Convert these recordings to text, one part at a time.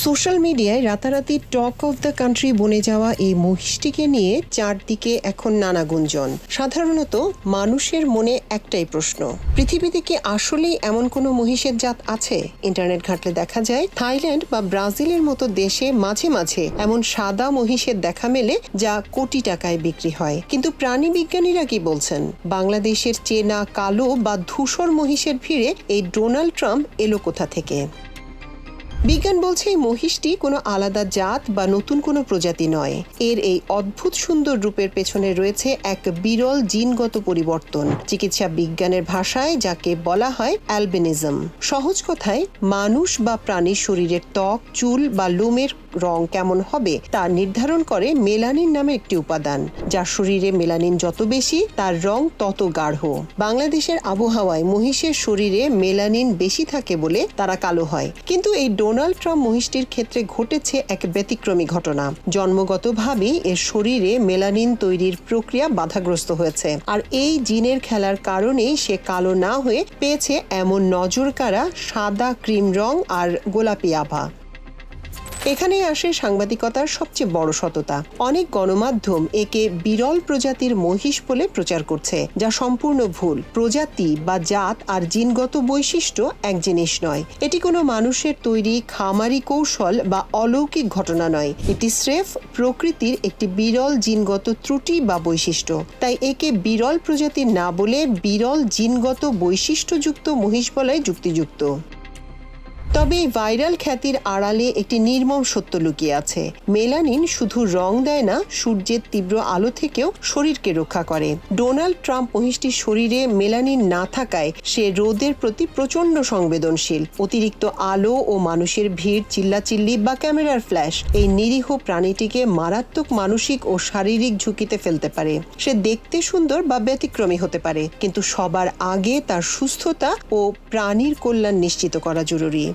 Social মিডিয়ায় রাতারাতি talk of the country বনে যাওয়া এই মহিষটিকে নিয়ে চারদিকে এখন নানা গুঞ্জন। সাধারণত মানুষের মনে একটাই প্রশ্ন, পৃথিবীতে কি আসলেই এমন কোনো মহিষের জাত আছে? ইন্টারনেট ঘাঁটলে দেখা যায় থাইল্যান্ড বা ব্রাজিলের মতো দেশে মাঝে মাঝে এমন সাদা মহিষের দেখা মেলে যা কোটি টাকায় বিক্রি হয়। কিন্তু প্রাণী বিজ্ঞানীরা কি বলছেন? বাংলাদেশের চেনা কালো বা ধূসর মহিষের ভিড়ে এই ডোনাল্ড ট্রাম্প এলো কোথা থেকে? বিজ্ঞান বলছে এই মহিষটি কোনো আলাদা জাত বা নতুন কোনো প্রজাতি নয়। এর এই অদ্ভুত সুন্দর রূপের পেছনে রয়েছে এক বিরল জিনগত পরিবর্তন, চিকিৎসা বিজ্ঞানের ভাষায় যাকে বলা হয় অ্যালবিনিজম। সহজ কথায়, মানুষ বা প্রাণীর শরীরের ত্বক, চুল বা লোমের রং কেমন হবে তা নির্ধারণ করে মেলানিন নামে একটি উপাদান। যার শরীরে মেলানিন যত বেশি, তার রং তত গাঢ়। বাংলাদেশের আবহাওয়ায় মহিষের শরীরে মেলানিন বেশি থাকে বলে তারা কালো হয়। কিন্তু এই ডোনাল্ড ট্রাম্প মহিষটির ক্ষেত্রে ঘটেছে এক ব্যতিক্রমী ঘটনা। জন্মগতভাবেই এর শরীরে মেলানিন তৈরির প্রক্রিয়া বাধাগ্রস্ত হয়েছে, আর এই জিনের খেলার কারণেই সে কালো না হয়ে পেয়েছে এমন নজরকাড়া সাদা ক্রিম রং আর গোলাপি আভা। এখানেই আসে সাংবাদিকতার সবচেয়ে বড় সততা। অনেক গণমাধ্যম একে বিরল প্রজাতির মহিষ বলে প্রচার করছে, যা সম্পূর্ণ ভুল। প্রজাতি বা জাত আর জিনগত বৈশিষ্ট্য এক জিনিস নয়। এটি কোনো মানুষের তৈরি খামারি কৌশল বা অলৌকিক ঘটনা নয়। এটি স্রেফ প্রকৃতির একটি বিরল জিনগত ত্রুটি বা বৈশিষ্ট্য। তাই একে বিরল প্রজাতি না বলে বিরল জিনগত বৈশিষ্ট্যযুক্ত মহিষ বলাই যুক্তিযুক্ত। তবে এই ভাইরাল খ্যাতির আড়ালে একটি নির্মম সত্য লুকিয়ে আছে। মেলানিন শুধু রং দেয় না, সূর্যের তীব্র আলো থেকেও শরীরকে রক্ষা করে। ডোনাল্ড ট্রাম্প মহিষটির শরীরে মেলানিন না থাকায় সে রোদের প্রতি প্রচণ্ড সংবেদনশীল। অতিরিক্ত আলো ও মানুষের ভিড়, চিল্লাচিল্লি বা ক্যামেরার ফ্ল্যাশ এই নিরীহ প্রাণীটিকে মারাত্মক মানসিক ও শারীরিক ঝুঁকিতে ফেলতে পারে। সে দেখতে সুন্দর বা ব্যতিক্রমী হতে পারে, কিন্তু সবার আগে তার সুস্থতা ও প্রাণীর কল্যাণ নিশ্চিত করা জরুরি।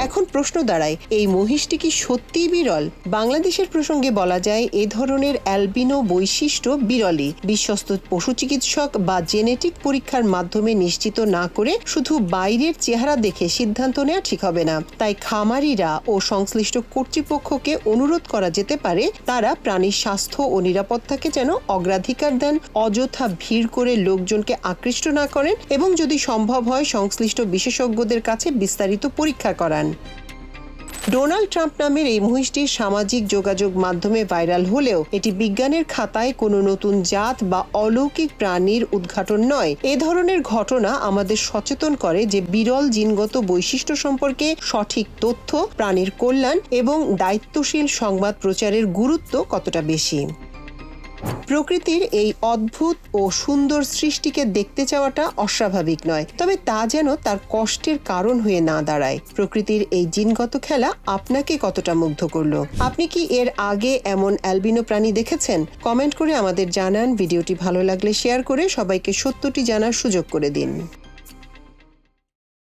এখন প্রশ্ন দাঁড়ায়, এই মহিষটি কি সত্যিই বিরল? বাংলাদেশের প্রসঙ্গে বলা যায়, এ ধরনের অ্যালবিনো বৈশিষ্ট্য বিরলই। বিশ্বস্ত পশু চিকিৎসক বা জেনেটিক পরীক্ষার মাধ্যমে নিশ্চিত না করে শুধু বাইরের চেহারা দেখে সিদ্ধান্ত নেওয়া ঠিক হবে না। তাই খামারিরা ও সংশ্লিষ্ট কর্তৃপক্ষকে অনুরোধ করা যেতে পারে তারা প্রাণীর স্বাস্থ্য ও নিরাপত্তাকে যেন অগ্রাধিকার দেন, অযথা ভিড় করে লোকজনকে আকৃষ্ট না করেন এবং যদি সম্ভব হয় সংশ্লিষ্ট বিশেষজ্ঞদের কাছে বিস্তারিত পরীক্ষা করান। ডোনাল্ড ট্রাম্প নামের এই মহিষটি সামাজিক যোগাযোগ মাধ্যমে ভাইরাল হলেও এটি বিজ্ঞানের খাতায় কোনো নতুন জাত বা অলৌকিক প্রাণীর উদ্ঘাটন নয়। এ ধরনের ঘটনা আমাদের সচেতন করে যে বিরল জিনগত বৈশিষ্ট্য সম্পর্কে সঠিক তথ্য, প্রাণীর কল্যাণ এবং দায়িত্বশীল সংবাদ প্রচারের গুরুত্ব কতটা বেশি। প্রকৃতির এই অদ্ভুত ও সুন্দর সৃষ্টিকে দেখতে চাওয়াটা অস্বাভাবিক নয়, তবে তা যেন তার কষ্টের কারণ হয়ে না দাঁড়ায়। প্রকৃতির এই জিনগত খেলা আপনাকে কতটা মুগ্ধ করলো? আপনি কি এর আগে এমন অ্যালবিনো প্রাণী দেখেছেন? কমেন্ট করে আমাদের জানান। ভিডিওটি ভালো লাগলে শেয়ার করে সবাইকে সত্যটি জানার সুযোগ করে দিন।